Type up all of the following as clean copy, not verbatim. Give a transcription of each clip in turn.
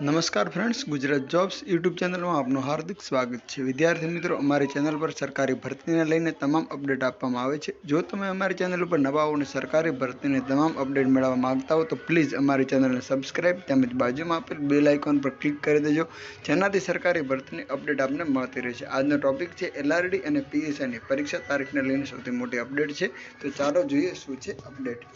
નમસ્કાર friends, Gujarat jobs YouTube ચેનલમાં આપનું હાર્દિક સ્વાગત છે। વિદ્યાર્થી મિત્રો, અમારી ચેનલ પર સરકારી ભરતીને લઈને તમામ અપડેટ આપવામાં આવે છે। જો તમે અમારી ચેનલ ઉપર નવા હો અને સરકારી ભરતીની તમામ અપડેટ મેળવવા માંગતા હો તો પ્લીઝ અમારી ચેનલને સબસ્ક્રાઇબ તેમજ બાજુમાં આપેલ બેલ આઇકોન પર ક્લિક કરી દેજો, જેનાથી સરકારી ભરતીની અપડેટ આપને મળતી રહેશે। આજનો ટોપિક છે LRD અને PSIની પરીક્ષા તારીખને લઈને સૌથી મોટી અપડેટ છે। તો ચાલો જોઈએ શું છે અપડેટ।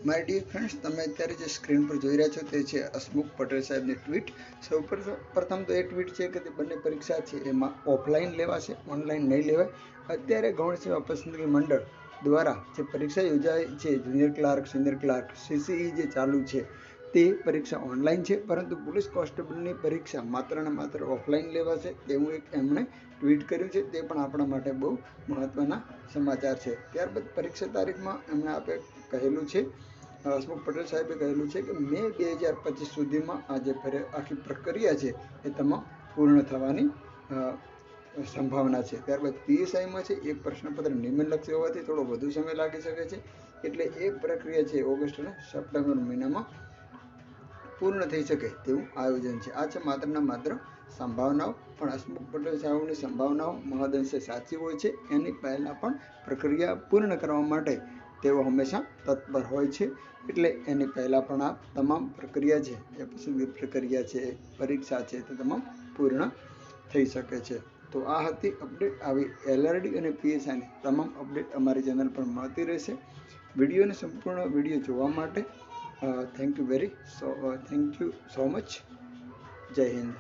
માય ડિયર ફ્રેન્ડ્સ, તમે અત્યારે જે સ્ક્રીન પર જોઈ રહ્યા છો તે છે હસમુખ પટેલ સાહેબની ટ્વીટ। સૌ પ્રથમ તો એ ટ્વીટ છે કે તે બંને પરીક્ષા છે એમાં ઓફલાઈન લેવાશે, ઓનલાઈન નહીં લેવાય। અત્યારે ગૌણ સેવા પસંદગી મંડળ દ્વારા જે પરીક્ષા યોજાય છે, junior clerk, senior clerk, CCE જે ચાલુ છે તે પરીક્ષા ઓનલાઈન છે, પરંતુ પોલીસ કોન્સ્ટેબલની પરીક્ષા માત્ર ને માત્ર ઓફલાઈન લેવાશે તેવું એક એમણે ટ્વીટ કર્યું છે। તે પણ આપણા માટે બહુ મહત્વના સમાચાર છે। ત્યારબાદ પરીક્ષા તારીખમાં એમણે કહેલું છે, હસમુખ પટેલ સાહેબે કહેલું છે કે મે 2025 સુધીમાં આ જે આખી પ્રક્રિયા છે એ તમામ પૂર્ણ થવાની સંભાવના છે। ત્યારબાદ PSIમાં છે એક પ્રશ્નપત્ર નિમ્નલક્ષી હોવાથી થોડો વધુ સમય લાગી શકે છે, એટલે એ પ્રક્રિયા છે ઓગસ્ટ અને સપ્ટેમ્બર મહિનામાં પૂર્ણ થઈ શકે તેવું આયોજન છે। આ છે માત્ર ને માત્ર સંભાવનાઓ, પણ હસમુખ પટેલ સાહેબની સંભાવનાઓ મહદઅંશે સાચી હોય છે। એની પહેલા પણ પ્રક્રિયા પૂર્ણ કરવા માટે તેઓ હંમેશા તત્પર હોય છે, એટલે એની પહેલાં પણ આ તમામ પ્રક્રિયા છે એ પસંદગી પ્રક્રિયા છે, પરીક્ષા છે તે તમામ પૂર્ણ થઈ શકે છે। તો આ હતી અપડેટ। આવી LRD અને PSIની તમામ અપડેટ અમારી ચેનલ પર મળતી રહેશે। વિડીયોને સંપૂર્ણ વિડીયો જોવા માટે થેન્ક યુ સો મચ। જય હિન્દ।